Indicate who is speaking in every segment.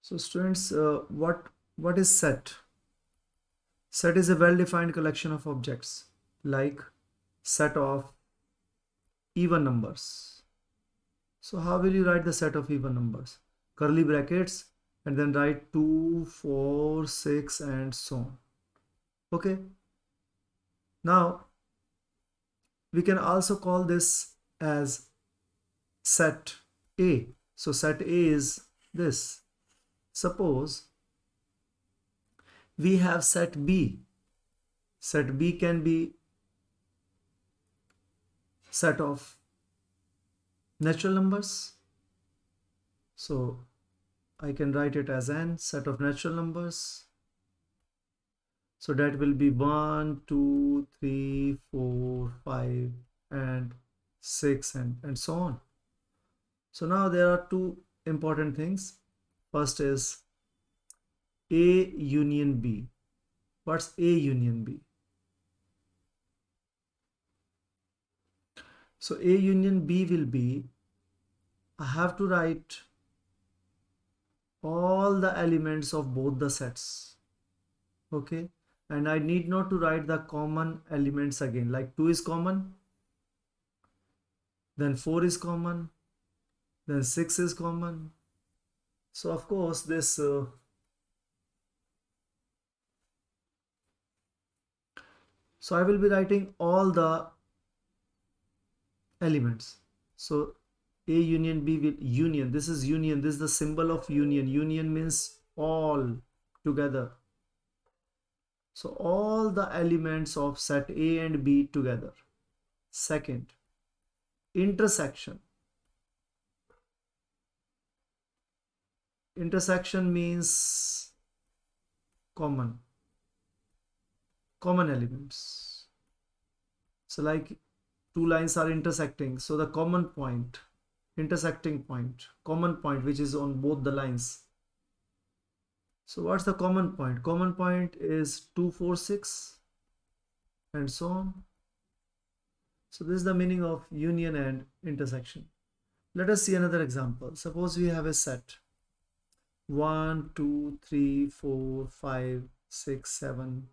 Speaker 1: So students, what is set? Set is a well-defined collection of objects like set of even numbers. So how will you write the set of even numbers? Curly brackets and then write 2, 4, 6 and so on. Okay. Now we can also call this as set A. So set A is this. Suppose we have set B. Set B can be set of natural numbers. So I can write it as n set of natural numbers. So that will be 1, 2, 3, 4, 5 and 6 and so on. So now there are two important things. First is A union B. What's A union B? So A union B will be, I have to write all the elements of both the sets. Okay. And I need not to write the common elements again. Like 2 is common, then 4 is common, then 6 is common. So of course this so I will be writing all the elements. So A union B will union. This is union. This is the symbol of union. Union means all together. So all the elements of set A and B together. Second, intersection. Intersection means common elements. So like two lines are intersecting, so the common point, intersecting point, common point which is on both the lines. So what's the common point? Common point is 2, 4, 6 and so on. So this is the meaning of union and intersection. Let us see another example. Suppose we have a set 1, 2, 3, 4, 5, 6, 7.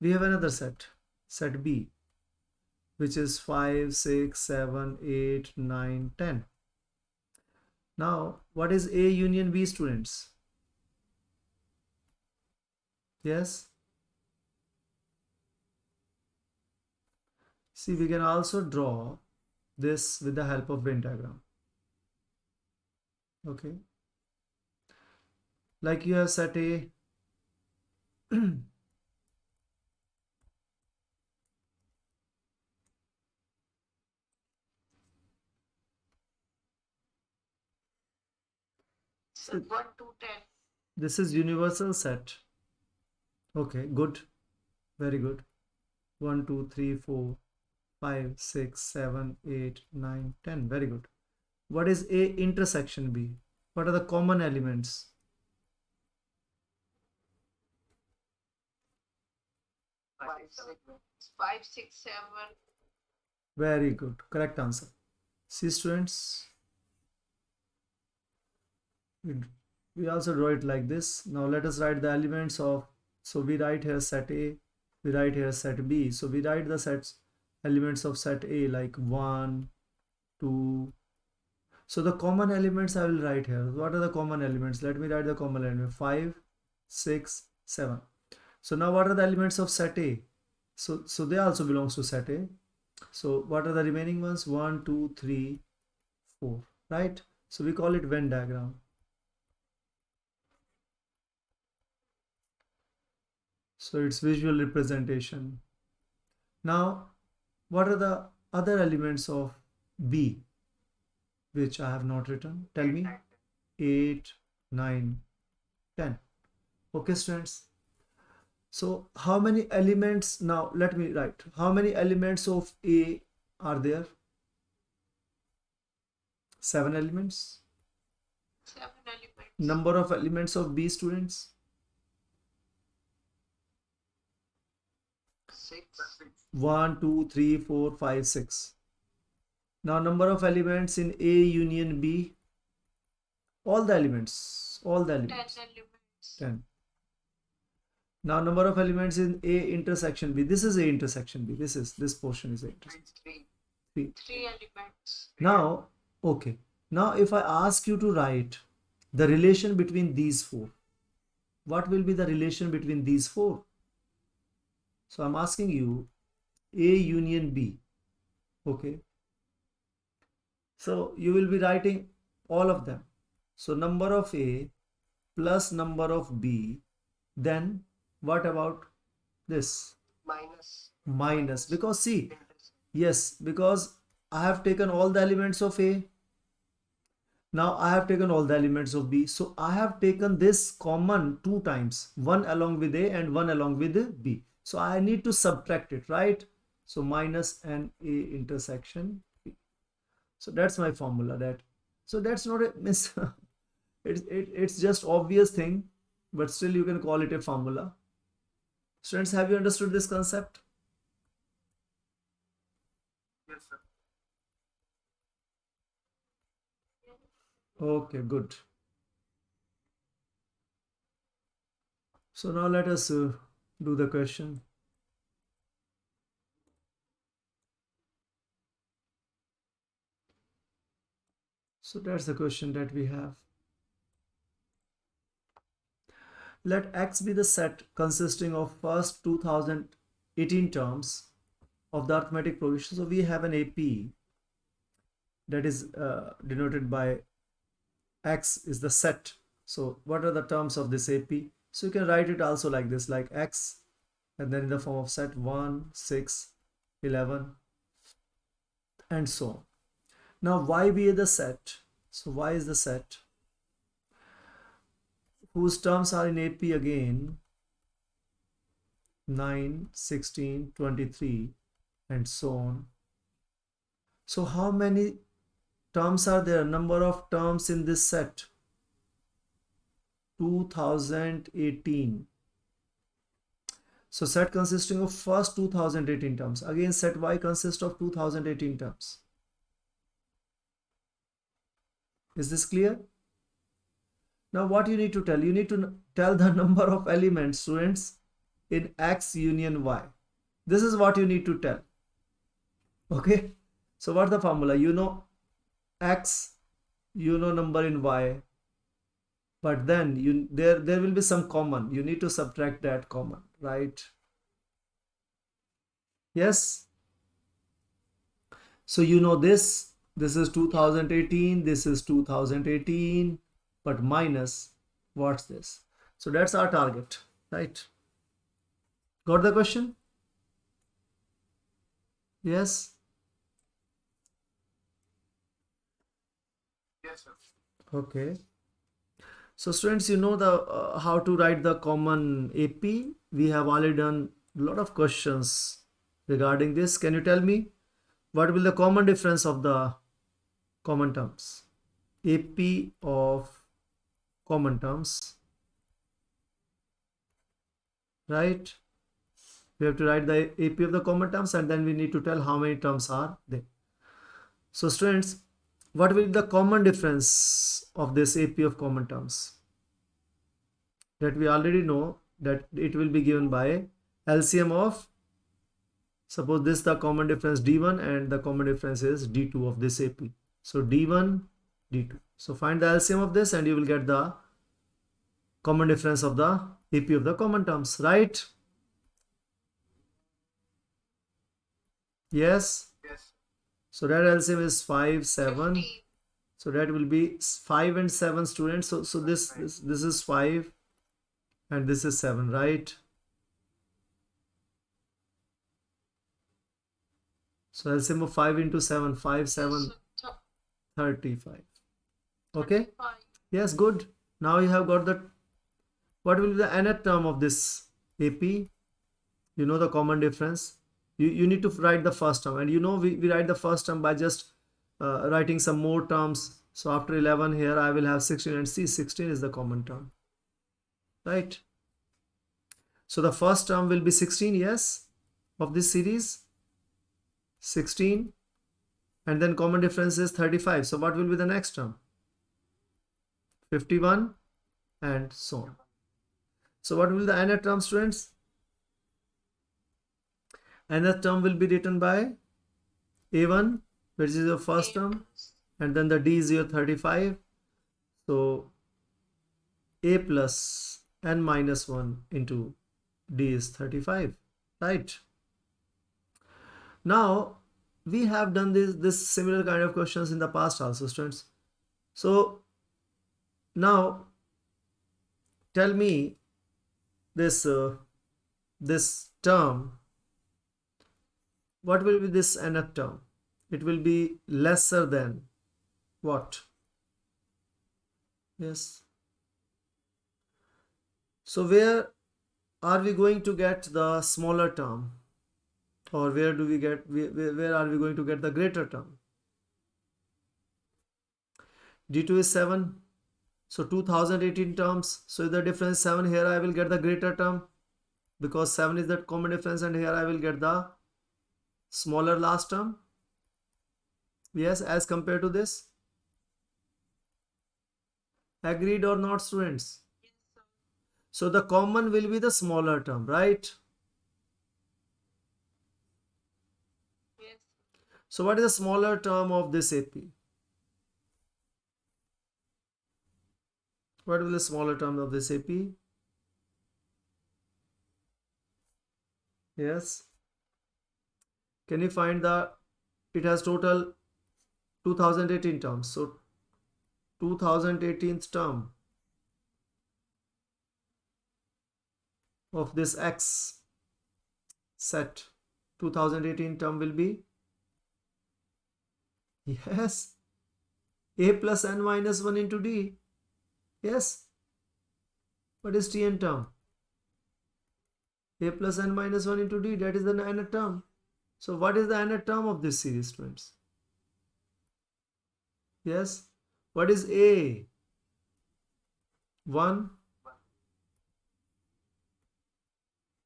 Speaker 1: We have another set, set B, which is 5, 6, 7, 8, 9, 10. Now, what is A union B, students? Yes? See, we can also draw this with the help of Venn diagram. Okay. Like you have set A.
Speaker 2: So 1 to 10.
Speaker 1: This is universal set. Okay, good. Very good. 1, 2, 3, 4, 5, 6, 7, 8, 9, 10. Very good. What is A intersection B? What are the common elements?
Speaker 2: 5, 6, 7.
Speaker 1: Very good. Correct answer. See, students, we also draw it like this. Now let us write the elements of, so we write here set A, we write here set B. So we write the sets elements of set A like 1, 2. So the common elements I will write here. What are the common elements? Let me write the common element 5, 6, 7. So now what are the elements of set A? So they also belongs to set A. So what are the remaining ones? 1, 2, 3, 4, right? So we call it Venn diagram. So it's visual representation. Now, what are the other elements of B, which I have not written? Tell me. 8, 9, 10. Okay, students. So how many elements, now let me write, how many elements of A are there? 7 elements.
Speaker 2: 7 elements.
Speaker 1: Number of elements of B, students?
Speaker 2: 6.
Speaker 1: 1, 2, 3, 4, 5, 6. Now number of elements in A union B? All the elements. All the
Speaker 2: 10
Speaker 1: elements.
Speaker 2: elements.
Speaker 1: 10. Now number of elements in A intersection B. This is A intersection B. This portion is A intersection. 3.
Speaker 2: 3 elements.
Speaker 1: Now, okay. Now if I ask you to write the relation between these four, what will be the relation between these four? So I'm asking you A union B. Okay. So you will be writing all of them. So number of A plus number of B. Then what about this? Minus. Because see, yes, because I have taken all the elements of A. Now I have taken all the elements of B. So I have taken this common 2 times, one along with A and one along with B. So I need to subtract it, right? So minus and A intersection B. So that's my formula. So that's not a miss. It's just obvious thing, but still you can call it a formula. Students, have you understood this concept?
Speaker 3: Yes, sir.
Speaker 1: Okay, good. So now let us do the question. So that's the question that we have. Let X be the set consisting of first 2018 terms of the arithmetic progression. So we have an AP that is denoted by X is the set. So what are the terms of this AP? So you can write it also like this, like X, and then in the form of set 1, 6, 11, and so on. Now Y be the set. So Y is the set whose terms are in AP again 9, 16, 23, and so on. So how many terms are there? Number of terms in this set 2018. So set consisting of first 2018 terms. Again set Y consists of 2018 terms. Is this clear? Now what you need to tell? You need to tell the number of elements, students, in X union Y. This is what you need to tell. Okay. So what's the formula? You know X, you know number in Y, but then there will be some common. You need to subtract that common, right? Yes. So you know this is 2018, this is 2018, but minus what's this? So that's our target, right? Got the question? Yes.
Speaker 3: Yes, sir.
Speaker 1: Okay. So students, you know the how to write the common AP. We have already done a lot of questions regarding this. Can you tell me what will the common difference of the common terms? AP of common terms, right? We have to write the AP of the common terms and then we need to tell how many terms are there. So students, what will be the common difference of this AP of common terms? That we already know that it will be given by LCM of, suppose this is the common difference D1 and the common difference is D2 of this AP. So D1, D2. So find the LCM of this and you will get the common difference of the AP of the common terms, right? Yes.
Speaker 3: Yes.
Speaker 1: So that LCM is 5, 7.
Speaker 2: 15.
Speaker 1: So that will be 5 and 7 students. So this is 5 and this is 7, right? So LCM of 5 into 7, 5, 7,
Speaker 2: So,
Speaker 1: 35. Okay.
Speaker 2: 35.
Speaker 1: Yes, good. Now you have got the, what will be the nth term of this AP? You know the common difference. You need to write the first term, and you know we write the first term by just writing some more terms. So after 11 here I will have 16, and see 16 is the common term, right? So the first term will be 16, yes, of this series 16, and then common difference is 35. So what will be the next term? 51, and so on. So what will the nth term, students? Nth term will be written by A1, which is your first term, and then the D is your 35. So A plus n minus 1 into D is 35, right? Now we have done this similar kind of questions in the past also, students. So now tell me this this term, what will be this nth term? It will be lesser than what? Yes. So where are we going to get the smaller term, or where do we get where are we going to get the greater term? D2 is 7, so 2018 terms. So if the difference is 7, here I will get the greater term because 7 is the common difference, and here I will get the smaller last term. Yes, as compared to this. Agreed or not, students?
Speaker 2: Yes, sir.
Speaker 1: So the common will be the smaller term, right?
Speaker 2: Yes.
Speaker 1: So what is the smaller term of this AP? What will be the smaller term of this AP? Yes. Can you find the, it has total 2018 terms. So 2018th term of this X set, 2018 term will be, yes, A plus n minus 1 into D. Yes. What is Tn term? A plus n minus 1 into D, that is the nth term. So what is the nth term of this series, students? Yes. What is A? 1.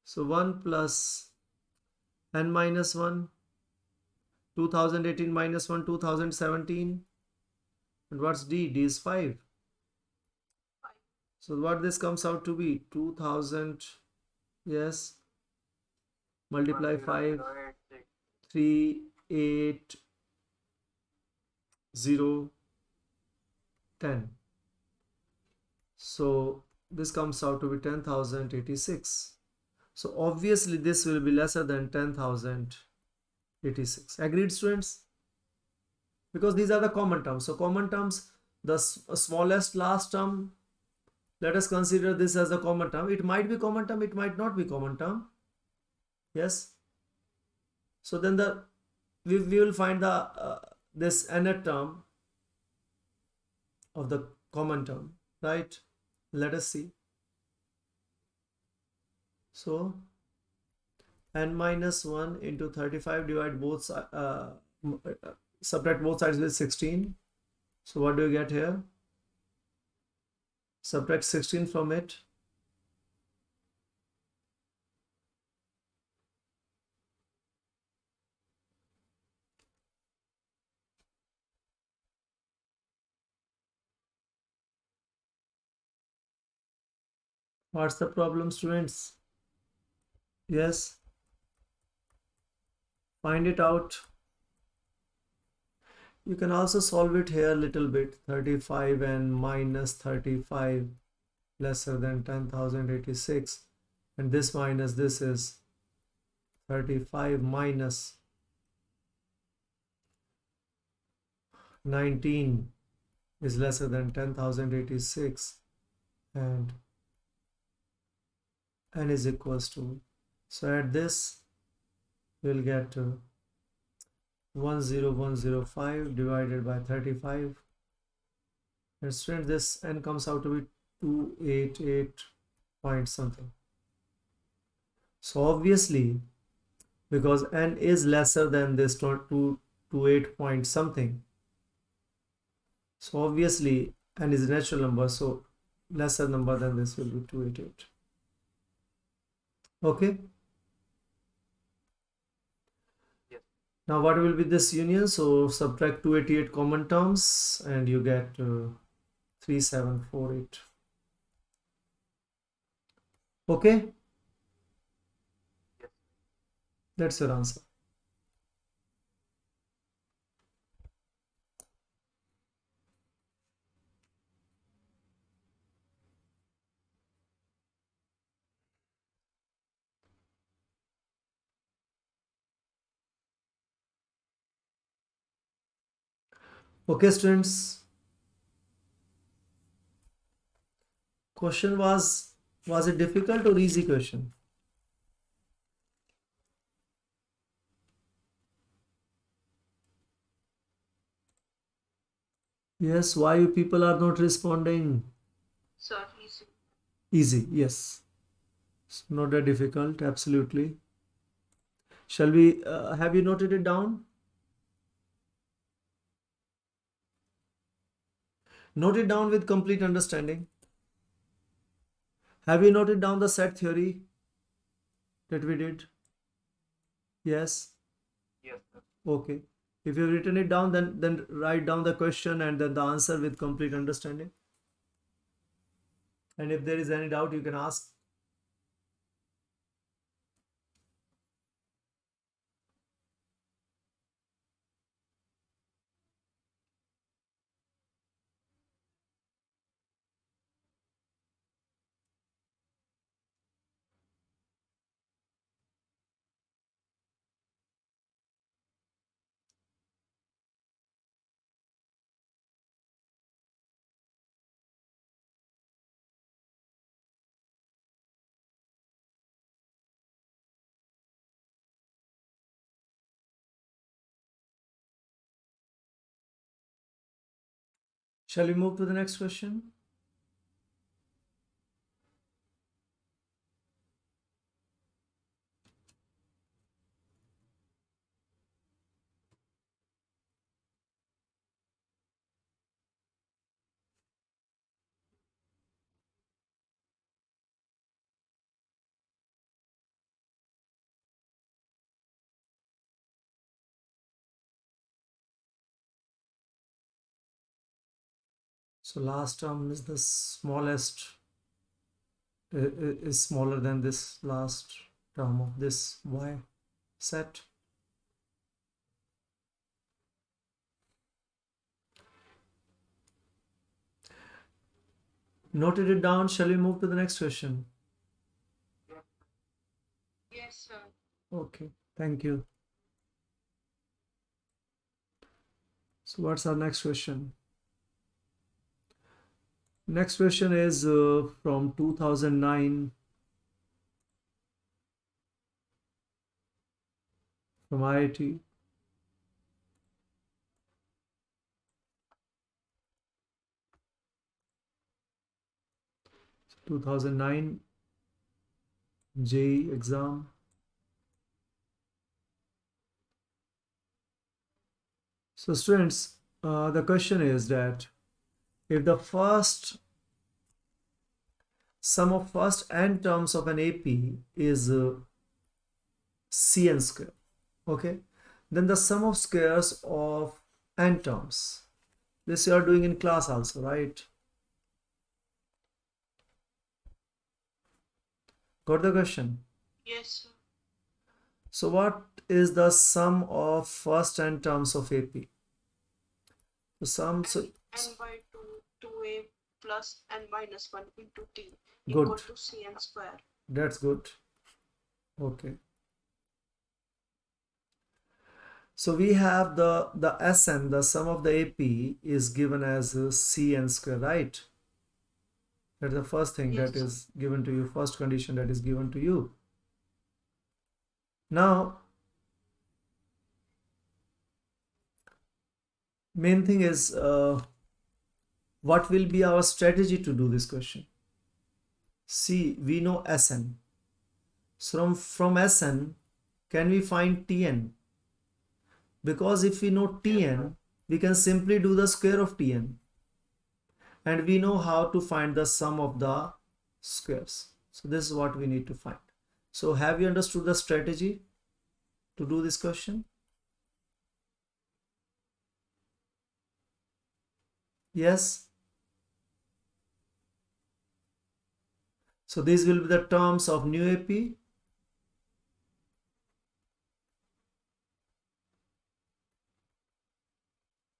Speaker 1: So 1 plus n minus 1, 2018 minus 1, 2017. And what's D? D is 5. So what this comes out to be? 2000, yes, multiply 5, 3, 8, 0, 10. So this comes out to be 10,086. So obviously this will be lesser than 10,086. Agreed, students? Because these are the common terms. So common terms, the smallest last term, let us consider this as a common term. It might be common term, it might not be common term. Yes. So then we will find the this nth term of the common term, right? Let us see. So n minus 1 into 35, divide both subtract both sides with 16. So what do you get here? Subtract 16 from it. What's the problem, students? Yes. Find it out. You can also solve it here a little bit. 35 and minus 35 lesser than 10,086. And this minus this is 35 minus 19 is lesser than 10,086. And n is equals to, so at this we'll get 10105 divided by 35, and student, this n comes out to be 288 point something. So obviously, because n is lesser than this 228 point something, so obviously n is a natural number, so lesser number than this will be 288. Okay.
Speaker 2: Yes.
Speaker 1: Now what will be this union? So subtract 288 common terms and you get 3748. Okay,
Speaker 2: Yes.
Speaker 1: that's your answer. Okay, students. Question was it difficult or easy question? Yes, why you people are not responding?
Speaker 2: Sir, easy.
Speaker 1: Easy, yes. It's not that difficult, absolutely. Shall we have you noted it down? Note it down with complete understanding. Have you noted down the set theory that we did? Yes.
Speaker 2: Yes, sir.
Speaker 1: Okay. If you've written it down, then write down the question and then the answer with complete understanding. And if there is any doubt, you can ask. Shall we move to the next question? So last term is the smallest, is smaller than this last term of this y set. Noted it down. Shall we move to the next question?
Speaker 2: Yes, sir.
Speaker 1: Okay, thank you. So what's our next question? Next question is from 2009 from IIT. 2009 JEE exam. So students, the question is that if the first sum of first n terms of an AP is Cn square, okay, then the sum of squares of n terms. This you are doing in class also, right? Got the question?
Speaker 2: Yes, sir.
Speaker 1: So what is the sum of first n terms of AP? The sum, so
Speaker 2: N by 2, 2a plus n minus 1 into t
Speaker 1: good.
Speaker 2: equal to cn square.
Speaker 1: That's good. Okay. So we have the Sn, the sum of the AP is given as Cn square, right? That's the first thing
Speaker 2: Yes,
Speaker 1: that is given to you, first condition that is given to you. Now, main thing is what will be our strategy to do this question? See, we know Sn. So from Sn, can we find Tn? Because if we know Tn, we can simply do the square of Tn. And we know how to find the sum of the squares. So this is what we need to find. So have you understood the strategy to do this question? Yes? So these will be the terms of new AP.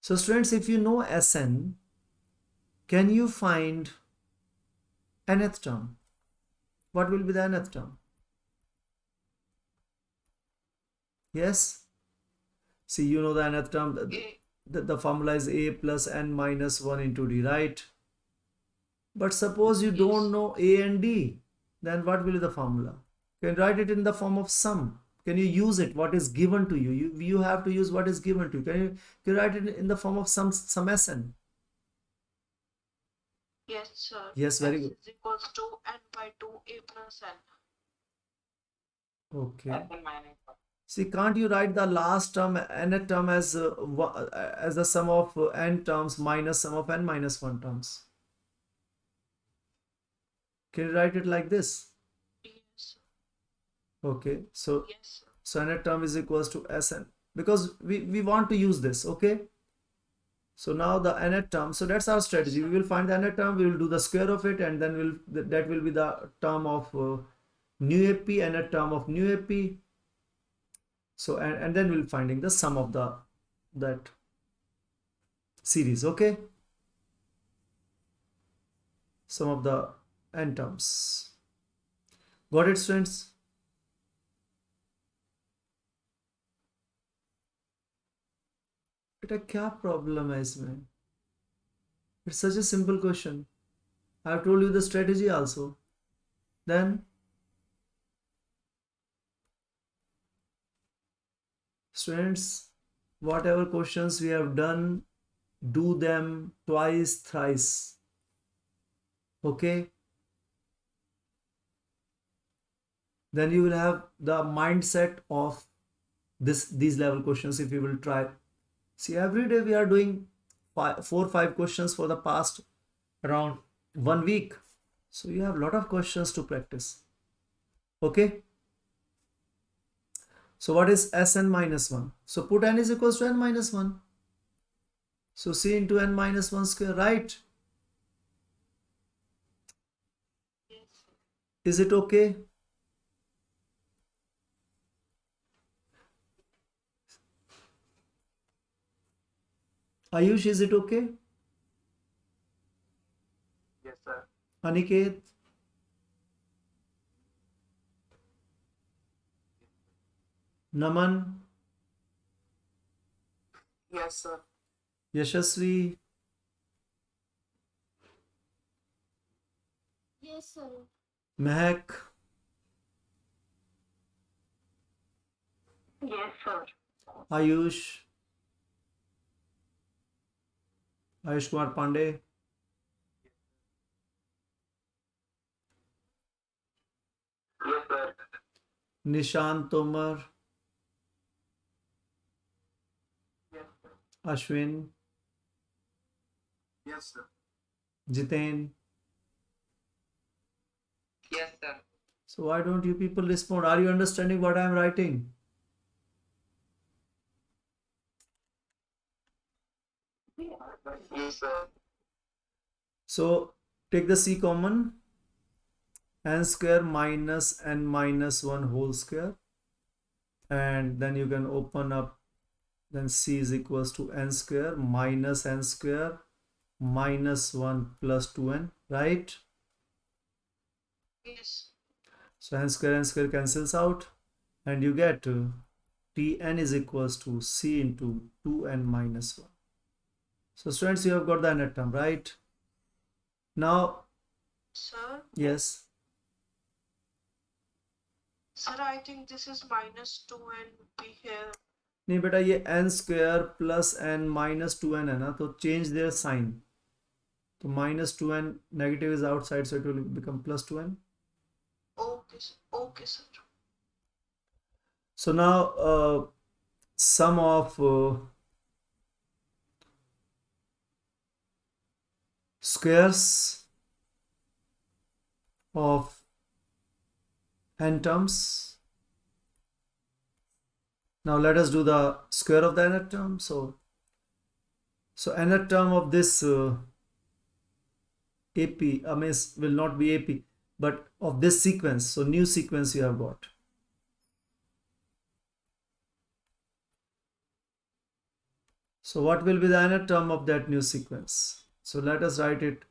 Speaker 1: So students, if you know Sn, can you find nth term? What will be the nth term? Yes? See, you know the nth term.
Speaker 2: A.
Speaker 1: The formula is a plus n minus 1 into d, right? But suppose you don't
Speaker 2: Yes.
Speaker 1: know a and d, then what will be the formula? You can write it in the form of sum. Can you use it? What is given to you? You have to use what is given to you. Can you write it in the form of some Sn?
Speaker 2: Yes, sir.
Speaker 1: Yes, very
Speaker 2: S
Speaker 1: good.
Speaker 2: is equals to n by 2 a plus n.
Speaker 1: Okay. See, can't you write the last term, nth term as the sum of n terms minus sum of n minus 1 terms? Can you write it like this?
Speaker 2: Yes, sir.
Speaker 1: Okay, so
Speaker 2: Yes, sir.
Speaker 1: nth term is equals to Sn, because we want to use this. Okay, so now the nth term, so that's our strategy.
Speaker 2: Yes,
Speaker 1: We will find the nth term, we will do the square of it, and then that will be the term of new AP, nth term of new AP. So and then we'll finding the sum of that series. Okay, sum of the n terms. Got it, students? बेटा क्या problem है इसमें? It's such a simple question. I've told you the strategy also. Then students, whatever questions we have done, do them twice, thrice. Okay? Then you will have the mindset of these level questions if you will try. See, every day we are doing 4-5 questions for the past around 1 week. So you have a lot of questions to practice. Okay? So what is Sn minus 1? So put n is equals to n minus 1. So c into n minus 1 square, right?
Speaker 2: Yes, sir.
Speaker 1: Is it okay? Ayush, is it okay?
Speaker 3: Yes, sir.
Speaker 1: Aniket? Naman?
Speaker 3: Yes, sir.
Speaker 1: Yashasvi?
Speaker 2: Yes, sir.
Speaker 1: Mehak?
Speaker 2: Yes, sir.
Speaker 1: Ayush? Ayush Kumar Pandey?
Speaker 3: Yes, sir.
Speaker 1: Nishant Tomar?
Speaker 3: Yes, sir.
Speaker 1: Ashwin?
Speaker 3: Yes, sir.
Speaker 1: Jiten?
Speaker 3: Yes, sir.
Speaker 1: So why don't you people respond? Are you understanding what I am writing?
Speaker 3: Yes, sir.
Speaker 1: So take the c common. N square minus n minus 1 whole square, and then you can open up, then c is equals to n square minus n square minus 1 plus 2n, right?
Speaker 2: Yes.
Speaker 1: So n square cancels out, and you get tn is equals to c into 2n minus 1. So students, you have got the nth term, right? Now,
Speaker 2: Sir?
Speaker 1: yes.
Speaker 2: Sir, I think this is minus 2 and be here.
Speaker 1: नहीं बेटा, ये n square plus n minus 2n है ना, तो change their sign. तो minus 2n negative is outside, so it will become plus 2n.
Speaker 2: Okay, sir. Okay, sir.
Speaker 1: So now sum of squares of n terms. Now let us do the square of the nth term. So nth term of this AP, will not be AP. but of this sequence. So new sequence you have got. So what will be the nth term of that new sequence? So let us write it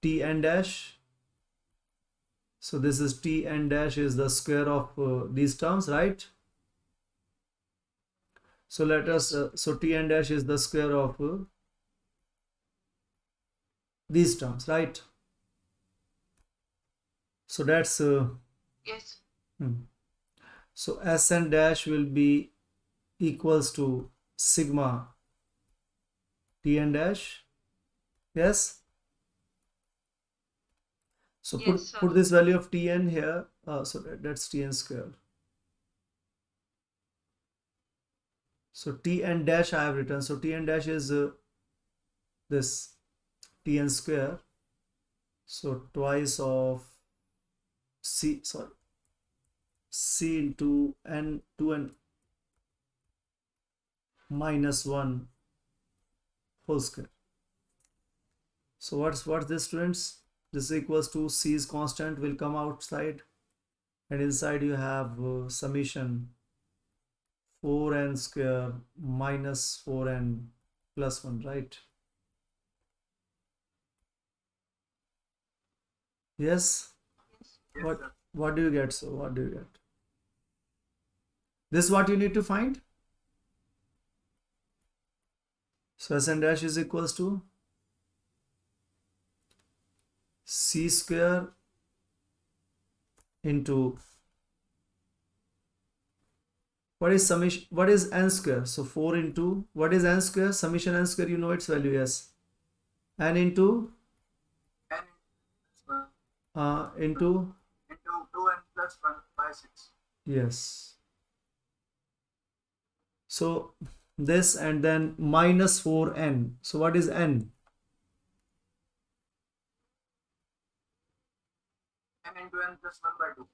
Speaker 1: Tn dash. So this is Tn dash is the square of these terms, right? So let us, so Tn dash is the square of these terms, right? So that's,
Speaker 2: Yes.
Speaker 1: so Sn dash will be equals to sigma Tn dash, yes? So
Speaker 2: Yes, sir.
Speaker 1: put this value of Tn here, so that's Tn square. So Tn dash I have written, so Tn dash is this Tn square, so twice of C into n 2n minus 1 whole square. So what's this, students? This equals to C's constant will come outside, and inside you have summation 4n square minus 4n plus 1, right? Yes. What do you get? So what do you get? This is what you need to find. So Sn dash is equals to C square into, what is summation, what is n square? So 4 into, what is n square? Summation n square, you know its value, yes. N into into
Speaker 3: 2n plus 1 by 6.
Speaker 1: yes. So this and then minus 4n. So what is n?
Speaker 3: n into n plus 1 by 2.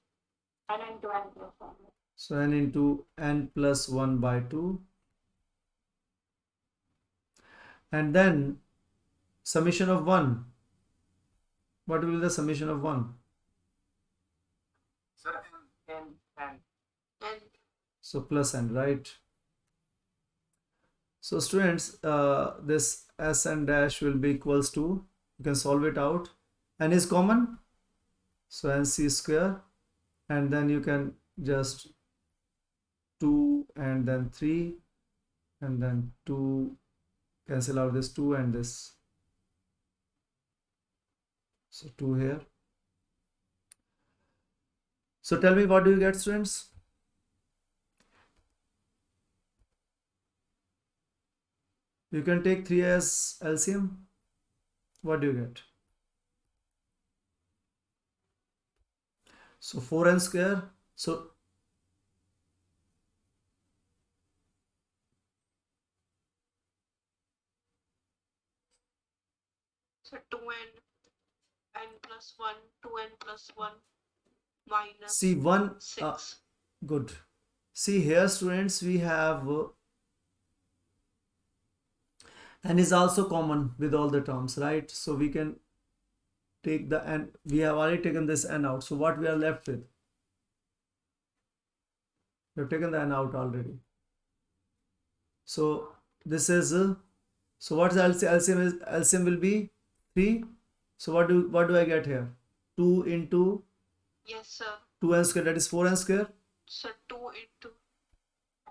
Speaker 3: n into n plus 1.
Speaker 1: So n into n plus 1 by 2. And then summation of 1. What will be the summation of 1?
Speaker 3: Sir, n.
Speaker 2: And
Speaker 1: So plus n, right? So students, this Sn dash will be equals to, you can solve it out. N is common, so nc square, and then you can just 2 and then 3 and then 2, cancel out this 2 and this. So 2 here. So tell me, what do you get, students? You can take 3 as LCM. What do you get? So 4n square. So
Speaker 2: so 2n plus 1, 2n plus 1 minus
Speaker 1: see 1,
Speaker 2: 6.
Speaker 1: good. See here, students, we have n is also common with all the terms, right? So we can take the n. We have already taken this n out. So what we are left with? We have taken the n out already. So this is so what's the LCM is? LCM will be 3. So what do I get here? 2 into
Speaker 2: Yes, sir.
Speaker 1: 2n square, that is 4n square.
Speaker 2: So 2 into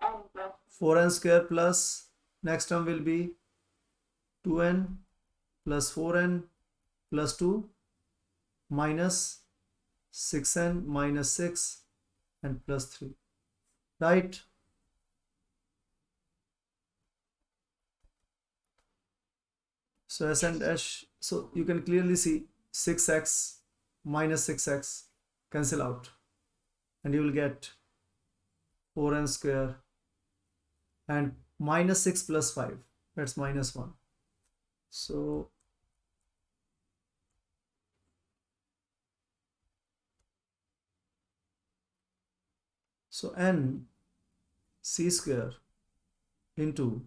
Speaker 2: n plus
Speaker 1: 4n square plus next term will be 2n plus 4n plus 2 minus 6n minus 6 and plus 3, right? So Sn dash, so you can clearly see 6x minus 6x cancel out, and you will get 4n square and minus 6 plus 5, that's minus 1. So n c square into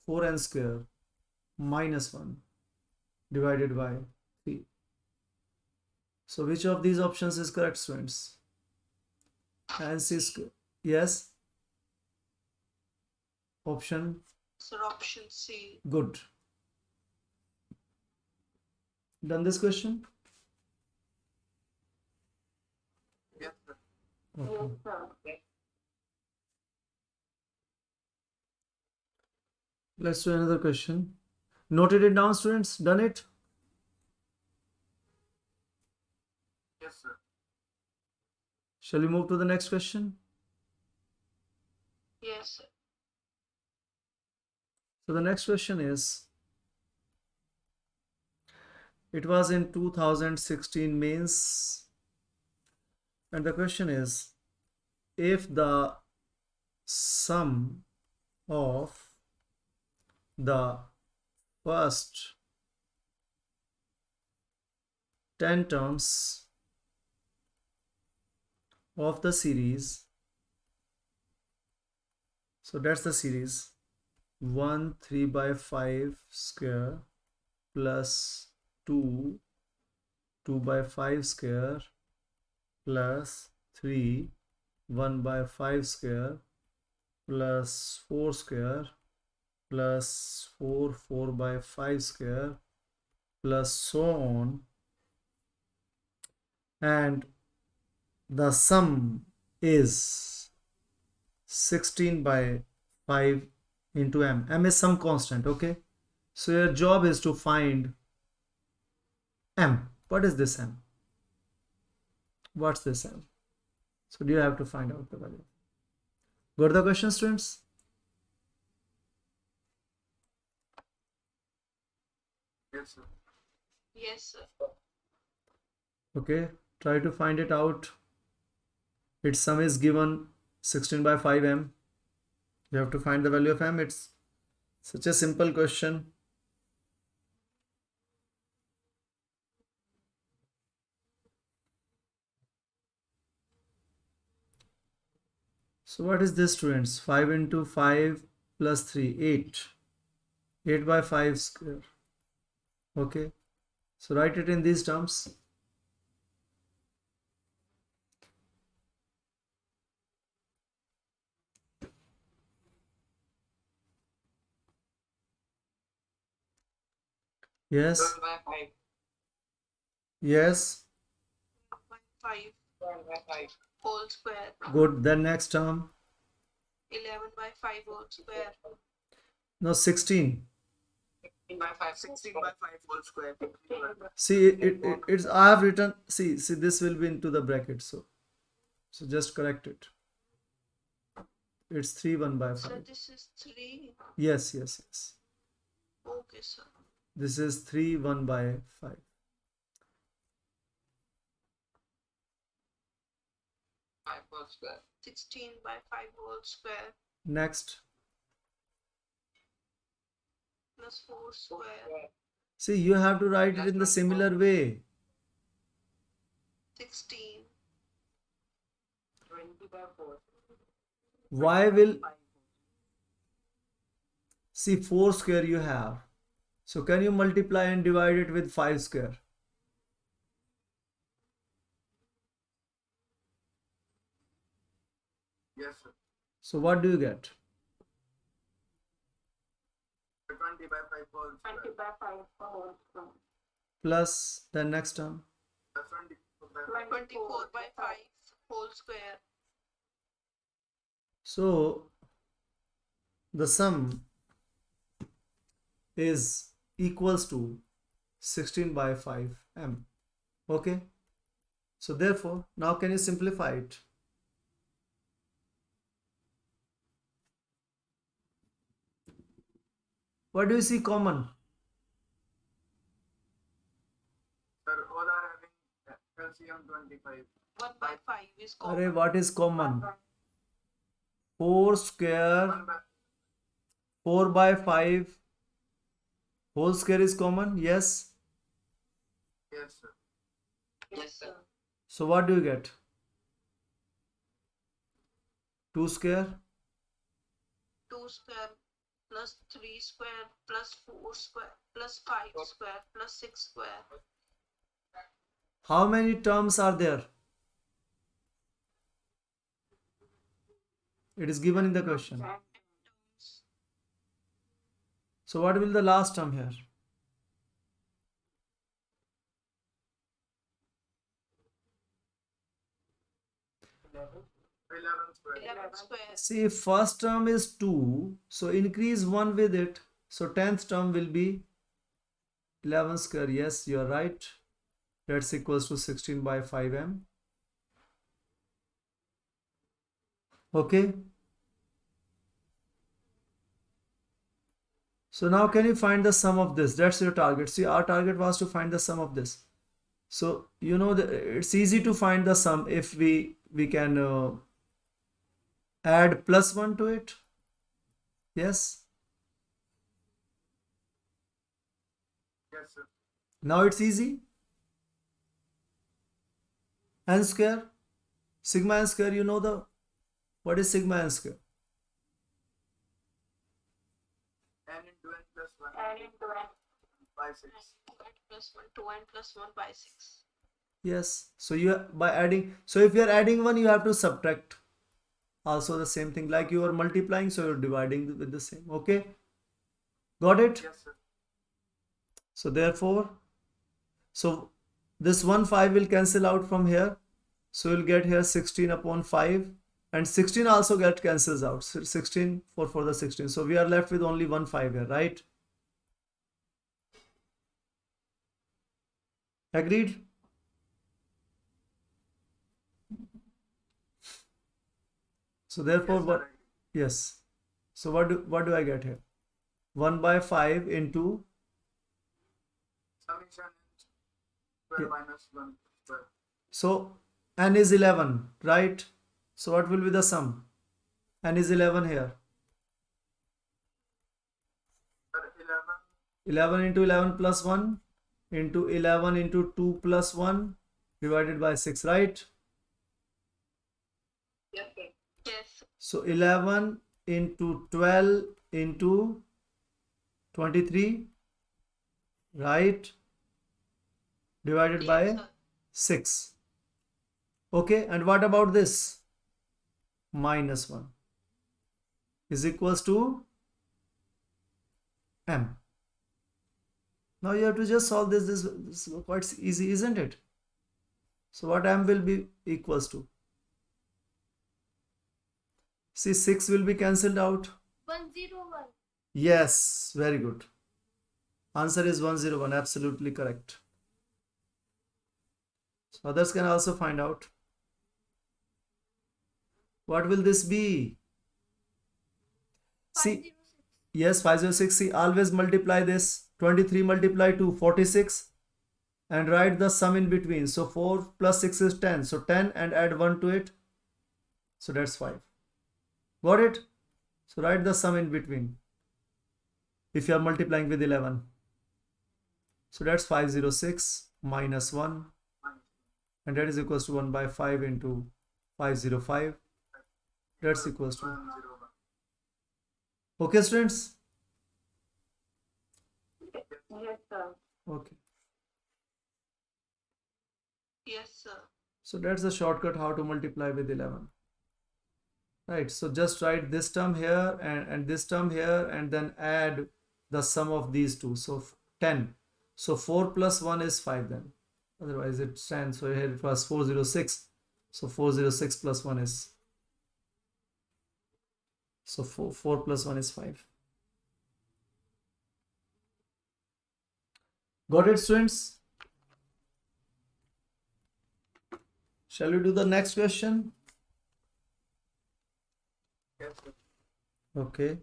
Speaker 1: 4n square minus 1 divided by 3. So which of these options is correct, students? Answer is yes. Option
Speaker 2: Sir, option C.
Speaker 1: good. Done this question?
Speaker 3: Yes, sir.
Speaker 1: Okay. Let's do another question. Noted it down, students? Done it?
Speaker 3: Yes, sir.
Speaker 1: Shall we move to the next question?
Speaker 2: Yes, sir.
Speaker 1: So the next question is, it was in 2016 mains, and the question is, if the sum of the first 10 terms of the series, so that's the series 1 3 by 5 square plus 2 2 by 5 square plus 3 1 by 5 square plus 4 square plus 4 4 by 5 square plus so on, and the sum is 16 by 5 into m. M is some constant, okay? So your job is to find m. What is this m? What's this m? So you have to find out the value. Got the question, students?
Speaker 3: Yes, sir.
Speaker 2: Yes, sir.
Speaker 1: Okay, try to find it out. Its sum is given 16 by 5m. You have to find the value of m. It's such a simple question. So what is this, students? 5 into 5 plus 3, 8. 8 by 5 square. Okay, so write it in these terms. Yes,
Speaker 3: 12 by 5.
Speaker 1: yes,
Speaker 2: 5
Speaker 3: 12 by 5.
Speaker 2: whole square.
Speaker 1: good. Then next term.
Speaker 2: 11 by 5 whole square.
Speaker 1: No, 16.
Speaker 3: 16 by 5. 16 by 5 whole square.
Speaker 1: See, it's I have written. See, this will be into the bracket. So just correct it. It's 3 1 by
Speaker 2: Sir,
Speaker 1: 5.
Speaker 2: this is 3.
Speaker 1: Yes, yes, yes.
Speaker 2: Okay, sir.
Speaker 1: This is 3 1 by 5.
Speaker 3: 5 whole square.
Speaker 2: 16 by 5 whole square
Speaker 1: Next.
Speaker 2: plus 4 square.
Speaker 1: See, you have to write it in the similar way.
Speaker 2: 16.
Speaker 3: 20 by 4.
Speaker 1: Why will, see, 4 square you have. So can you multiply and divide it with 5 square?
Speaker 3: Yes, sir.
Speaker 1: So what do you get?
Speaker 3: 20 by 5 whole square.
Speaker 2: 20 by 5 whole square.
Speaker 1: Plus the next term.
Speaker 3: That's 24 by 5.
Speaker 2: 24 by 5 whole square.
Speaker 1: So the sum is equals to 16 by 5 m. Okay. So therefore, now can you simplify it? What do you see common?
Speaker 3: Sir, all are having LCM 25.
Speaker 2: 1 by 5 is
Speaker 1: Array,
Speaker 2: common.
Speaker 1: what is common? 4 square,
Speaker 3: 1 by
Speaker 1: 4 by 5 whole square is common. Yes.
Speaker 3: yes, sir.
Speaker 2: Yes, sir.
Speaker 1: So what do you get? 2 square
Speaker 2: 2 square plus 3 square plus 4 square plus 5 square plus 6 square.
Speaker 1: How many terms are there? It is given in the question. So what will the last term here?
Speaker 3: 11 square.
Speaker 2: 11 square.
Speaker 1: See, first term is 2, so increase 1 with it. So 10th term will be 11 square. Yes, you are right. That's equals to 16 by 5m. Okay. So now can you find the sum of this? That's your target. See, our target was to find the sum of this. So you know it's easy to find the sum if we can add +1 to it. Yes.
Speaker 3: Yes, sir.
Speaker 1: Now it's easy. N square, sigma n square. You know what is sigma n square?
Speaker 3: N into n plus 1
Speaker 2: And into n
Speaker 3: by 6.
Speaker 2: plus 1, 2n plus 1 by 6.
Speaker 1: Yes. So you by adding. So if you are adding 1, you have to subtract. Also the same thing, like you are multiplying, so you're dividing with the same. Okay. Got it?
Speaker 3: Yes, sir.
Speaker 1: So therefore, so this 1 5 will cancel out from here. So you'll get here 16 upon 5, and 16 also get cancels out. So 16 for the 16. So we are left with only 1 5 here, right? Agreed? So therefore,
Speaker 3: Yes,
Speaker 1: what?
Speaker 3: sir.
Speaker 1: Yes. So what do I get here? 1 by 5 into
Speaker 3: Summation n square
Speaker 1: Yeah.
Speaker 3: minus 1 square.
Speaker 1: So n is 11, right? So what will be the sum? N is 11 here.
Speaker 3: Sir, 11
Speaker 1: 11 into 11 plus 1 into 11 into 2 plus 1 divided by 6, right?
Speaker 2: Yes, sir. Yes.
Speaker 1: So 11 into 12 into 23, right? Divided by
Speaker 2: Yes, sir.
Speaker 1: 6. Okay, and what about this? Minus 1 is equals to m. Now you have to just solve this. This is quite easy, isn't it? So what m will be equals to? See, 6 will be cancelled out.
Speaker 2: 101.
Speaker 1: Yes, very good. Answer is 101, absolutely correct. So others can also find out. What will this be? See, yes, 506. See, always multiply this. 23 multiply 2, 46. And write the sum in between. So 4 plus 6 is 10. So 10 and add 1 to it. So that's 5. Got it? So write the sum in between. If you are multiplying with 11. So that's 506 minus 1. And that is equals to 1 by 5 into 505. That's equals to.
Speaker 3: 101.
Speaker 1: Okay, students?
Speaker 2: Yes, sir.
Speaker 1: Okay.
Speaker 2: Yes, sir.
Speaker 1: So that's the shortcut how to multiply with 11. Right. So just write this term here and this term here and then add the sum of these two. So 10. So 4 plus 1 is 5 then. Otherwise it stands. So here it was 406. So 406 plus 1 is. So 4 plus 1 is 5. Got it, students? Shall we do the next question?
Speaker 3: Yes, sir.
Speaker 1: Okay.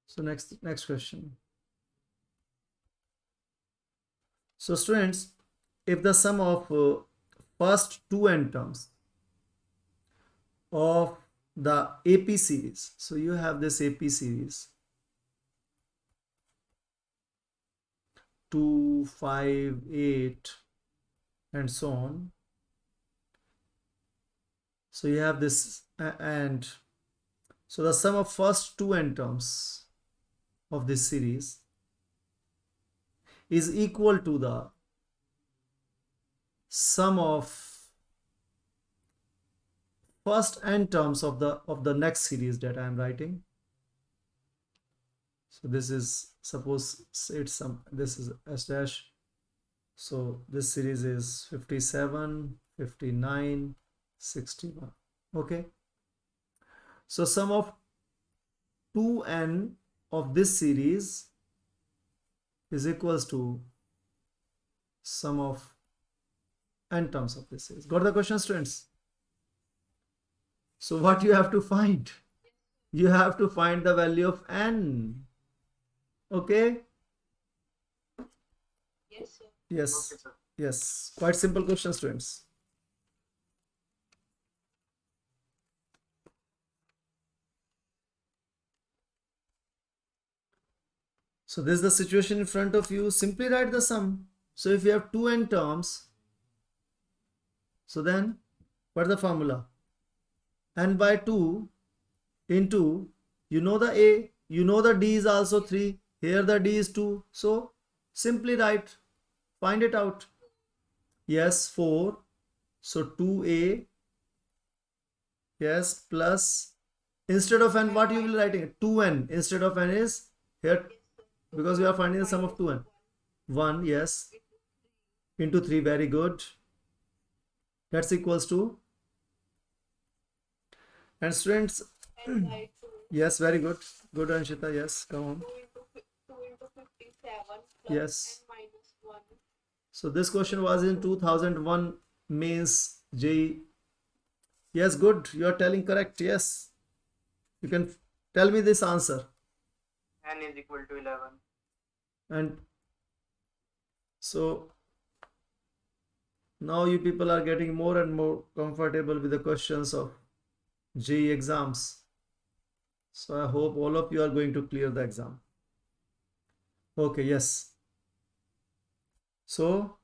Speaker 1: So next question. So students, if the sum of first two n terms of the AP series, so you have this AP series 2, 5, 8 and so on. So you have this and So the sum of first two n terms of this series is equal to the sum of first n terms of the next series that I am writing. So this is, suppose it's some, this is s dash. So this series is 57, 59, 61. Okay. So sum of 2n of this series is equals to sum of n terms of this series. Got the question, students? So what you have to find? You have to find the value of n. Okay?
Speaker 2: Yes, sir.
Speaker 1: Yes.
Speaker 3: Okay, sir.
Speaker 1: Yes. Quite simple question, students. So this is the situation in front of you. Simply write the sum. So if you have two n terms, so then what's the formula? N by 2 into, you know the a, you know the d is also 3, here the d is 2. So simply write, find it out. Yes, 4. So 2a, yes, plus, instead of n, what you will writing? 2n. Instead of n is here, because we are finding the sum of 2n. 1, yes, into 3, very good. That's equals to, and students,
Speaker 2: And by 2.
Speaker 1: yes, very good. Good, Anshita, yes, come on.
Speaker 2: 2 into 57 plus
Speaker 1: Yes.
Speaker 2: n minus 1.
Speaker 1: So this question was in 2001 mains JEE. Yes, good. You are telling correct. Yes. You can tell me this answer.
Speaker 3: N is equal to 11.
Speaker 1: And so now you people are getting more and more comfortable with the questions of JEE exams. So I hope all of you are going to clear the exam. Okay, yes. So,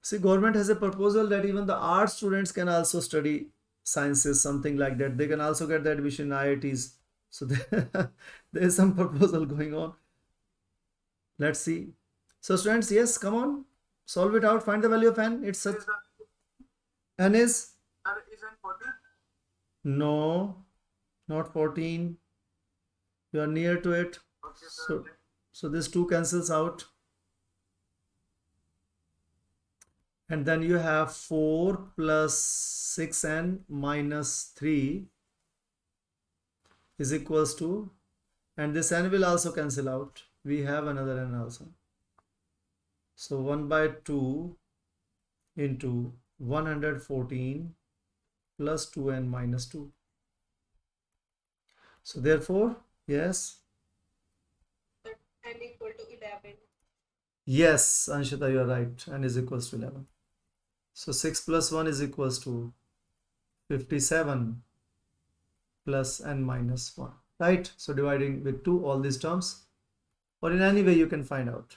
Speaker 1: see, government has a proposal that even the art students can also study sciences, something like that. They can also get the admission in IITs. So there is some proposal going on. Let's see. So students, yes, come on, solve it out. Find the value of n. It's such,
Speaker 3: Is the,
Speaker 1: n is,
Speaker 3: sir, is N 14?
Speaker 1: no, not 14. You are near to it.
Speaker 3: Okay, sir.
Speaker 1: So this 2 cancels out. And then you have 4 plus 6n minus 3 is equals to, and this n will also cancel out. We have another n also. So 1 by 2 into 114 plus 2n minus 2. So therefore, yes.
Speaker 2: But n equal to 11.
Speaker 1: Yes, Anshita, you are right. N is equals to 11. So 6 plus 1 is equals to 57 plus n minus 1. Right? So dividing with 2 all these terms, or in any way you can find out.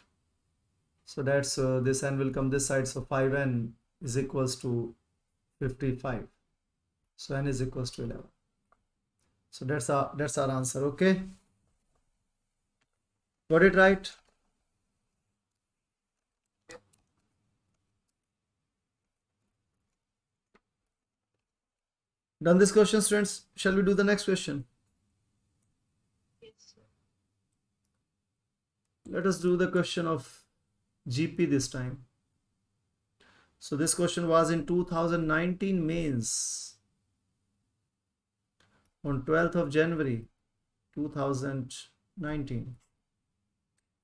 Speaker 1: So that's this n will come this side. So 5n is equals to 55. So n is equals to 11. So that's our answer. Okay. Got it right? Done this question, students? Shall we do the next question?
Speaker 2: Yes, sir.
Speaker 1: Let us do the question of GP this time. So this question was in 2019 mains on 12th of January 2019.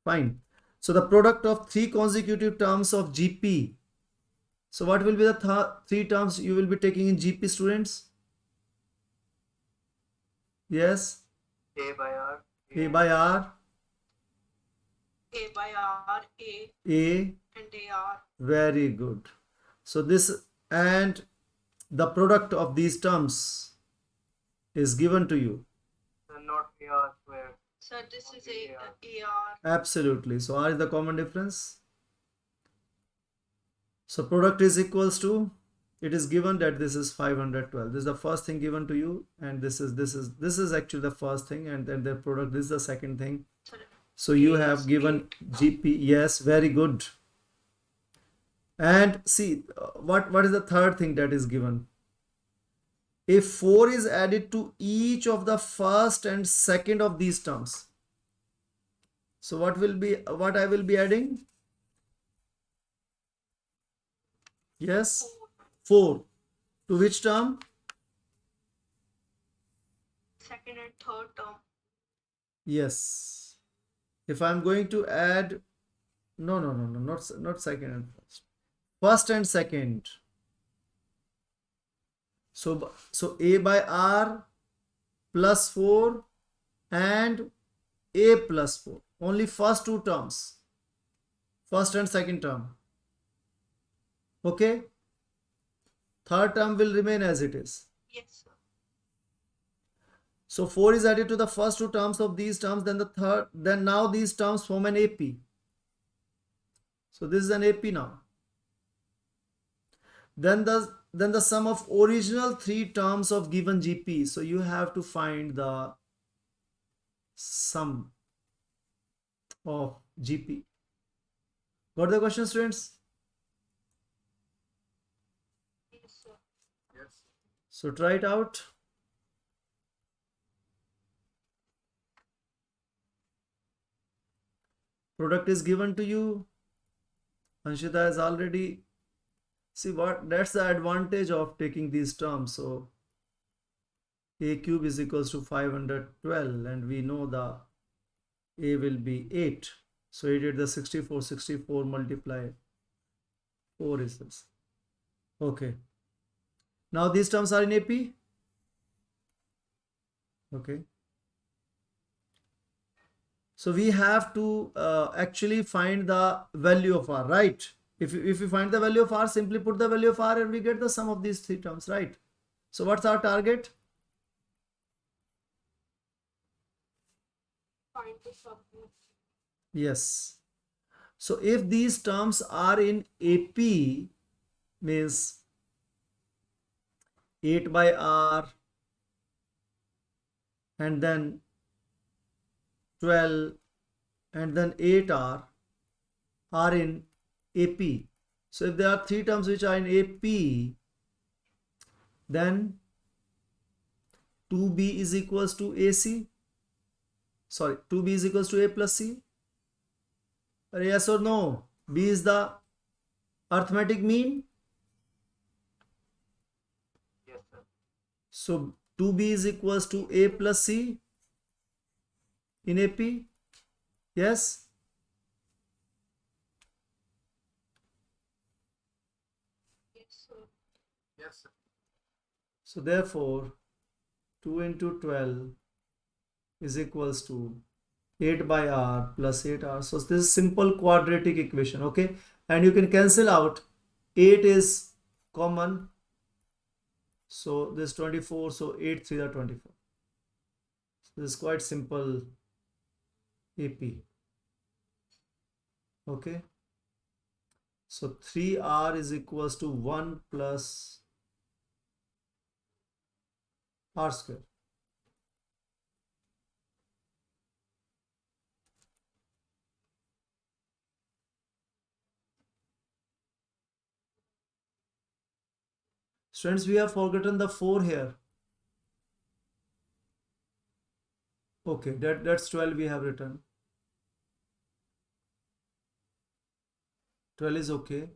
Speaker 1: Fine. So the product of 3 consecutive terms of GP. So what will be the 3 terms you will be taking in GP, students? Yes,
Speaker 3: A by R.
Speaker 1: A by R,
Speaker 2: A by R, A
Speaker 1: A,
Speaker 2: and AR.
Speaker 1: very good. So this, and the product of these terms is given to you.
Speaker 3: So not AR squared.
Speaker 2: Sir, this is
Speaker 3: Okay,
Speaker 2: AR.
Speaker 1: Absolutely. So R is the common difference. So product is equals to it is given that this is 512. This is the first thing given to you, and this is actually the first thing, and then the product, this is the second thing. So you have given GP. Yes, very good. And see, what is the third thing that is given? If 4 is added to each of the first and second of these terms, so what I will be adding? Yes, 4 to which term?
Speaker 2: Second and third term.
Speaker 1: Yes. If I'm going to add, no, not second and first. First and second. So A by R plus 4 and A plus 4. Only first two terms. First and second term. Okay? Third term will remain as it is.
Speaker 2: Yes, sir.
Speaker 1: So 4 is added to the first two terms of these terms, then now these terms form an AP. So this is an AP now. Then the sum of original 3 terms of given GP. So you have to find the sum of GP. Got the question, students?
Speaker 2: Yes, sir.
Speaker 3: Yes.
Speaker 1: So try it out. Product is given to you. Anshita has already, see what, that's the advantage of taking these terms. So A cube is equals to 512, and we know the A will be 8. So 8 at the 64 multiply 4 is this. Okay. Now these terms are in AP. Okay. So we have to actually find the value of R, right? If you find the value of R, simply put the value of R and we get the sum of these 3 terms, right? So what's our target?
Speaker 2: Find the sum.
Speaker 1: Yes. So if these terms are in AP, means 8 by R and then 12 and then 8R are in AP. So if there are 3 terms which are in AP, then 2B is equals to AC. Sorry, 2B is equals to A plus C. Yes or no? B is the arithmetic mean.
Speaker 3: Yes, sir.
Speaker 1: So 2B is equals to A plus C in AP. Yes?
Speaker 2: Yes, sir.
Speaker 3: Yes, sir.
Speaker 1: So therefore 2 into 12 is equals to 8 by R plus 8R. So this is simple quadratic equation, okay? And you can cancel out. 8 is common. So this 24, so 8 3 are 24. So this is quite simple AP. Okay. So 3R is equals to 1 plus R square. Students, we have forgotten the 4 here. Okay, that's 12 we have written. 12 is okay.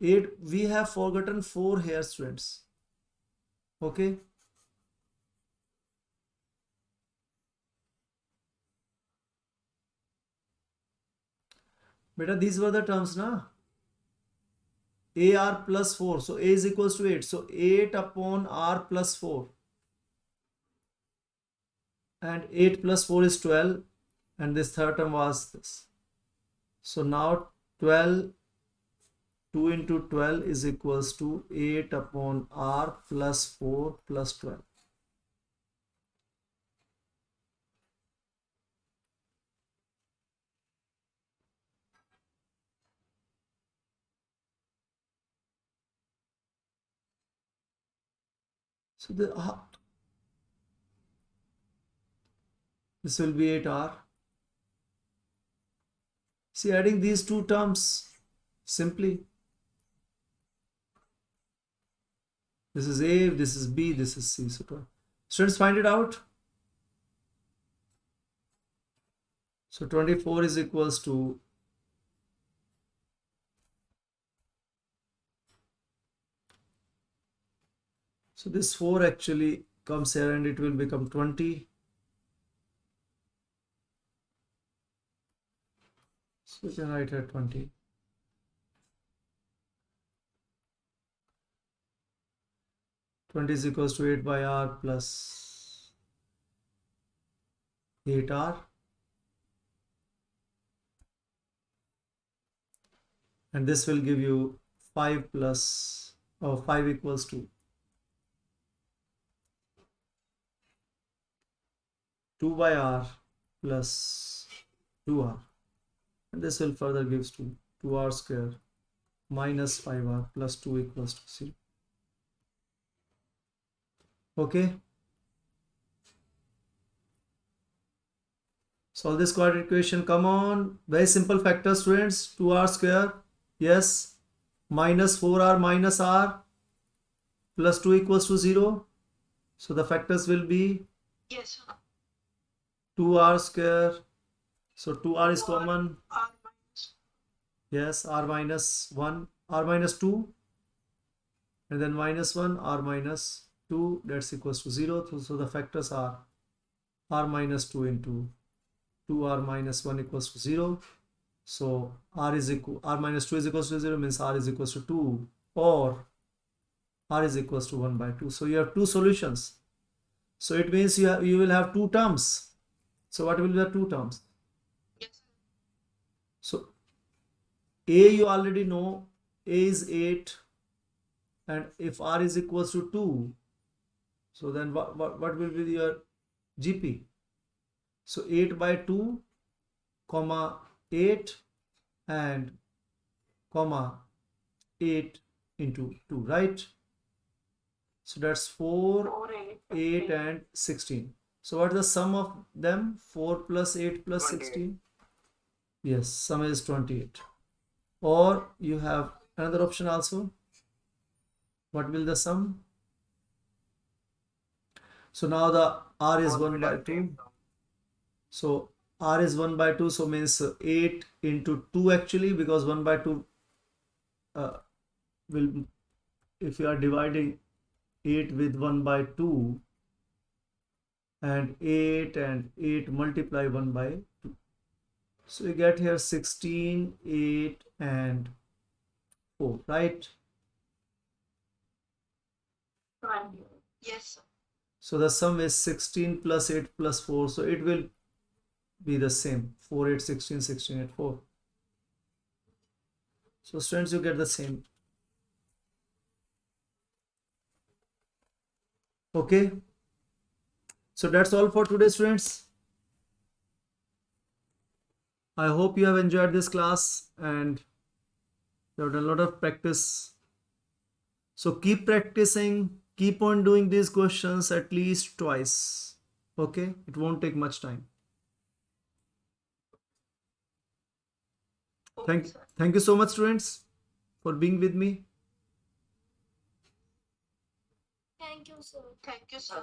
Speaker 1: 8, we have forgotten 4 here, students. Okay. Beta, these were the terms, na? AR plus 4. So A is equals to 8. So 8 upon R plus 4. And 8 plus 4 is 12. And this third term was this. So now 12, 2 into 12 is equals to 8 upon R plus 4 plus 12. So this will be 8r. See, adding these two terms simply. This is A, this is B, this is C. So students, find it out. So 24 is equals to so this 4 actually comes here and it will become 20. So we can write here 20. 20 is equals to 8 by r plus 8r. And this will give you 5 plus, 5 equals to 2 by r plus 2r. And this will further gives to 2r square minus 5r plus 2 equals to 0. Okay. Solve this quadratic equation. Come on. Very simple factor, students. 2r square. Yes. Minus 4r minus r plus 2 equals to 0. So the factors will be
Speaker 2: Yes, sir.
Speaker 1: 2r square. So 2r is common.
Speaker 2: R minus.
Speaker 1: Yes. R minus 1. R minus 2. And then minus 1. R minus 2. That's equals to 0. So the factors are r minus 2 into 2r minus 1 equals to 0. So r minus 2 is equals to 0 means r is equals to 2 or r is equals to 1 by 2. So you have two solutions. So it means you will have two terms. So what will be the two terms?
Speaker 2: Yes, sir.
Speaker 1: So a you already know, a is 8 and if r is equals to 2, so then what will be your GP? So 8 by 2 comma 8 and comma 8 into 2, right? So that's 4,
Speaker 2: 4,
Speaker 1: 8 and 16. So what is the sum of them? 4 plus 8 plus
Speaker 3: 28.
Speaker 1: 16? Yes, sum is 28. Or you have another option also. What will the sum? So now the r is 1 by 2. So r is 1 by 2, so means 8 into 2 actually, because 1 by 2 will, if you are dividing 8 with 1 by 2 and 8 multiply 1 by 2. So you get here 16, 8 and 4, right?
Speaker 2: Yes, sir.
Speaker 1: So the sum is 16 plus 8 plus 4. So it will be the same. 4, 8, 16, 16, 8, 4. So students, you get the same. Okay. So that's all for today, students. I hope you have enjoyed this class and you have done a lot of practice. So keep practicing, keep on doing these questions at least twice. Okay, it won't take much time.
Speaker 2: Okay, sir.
Speaker 1: Thank you so much, students, for being with me.
Speaker 4: Thank you, sir.
Speaker 2: Thank you, sir.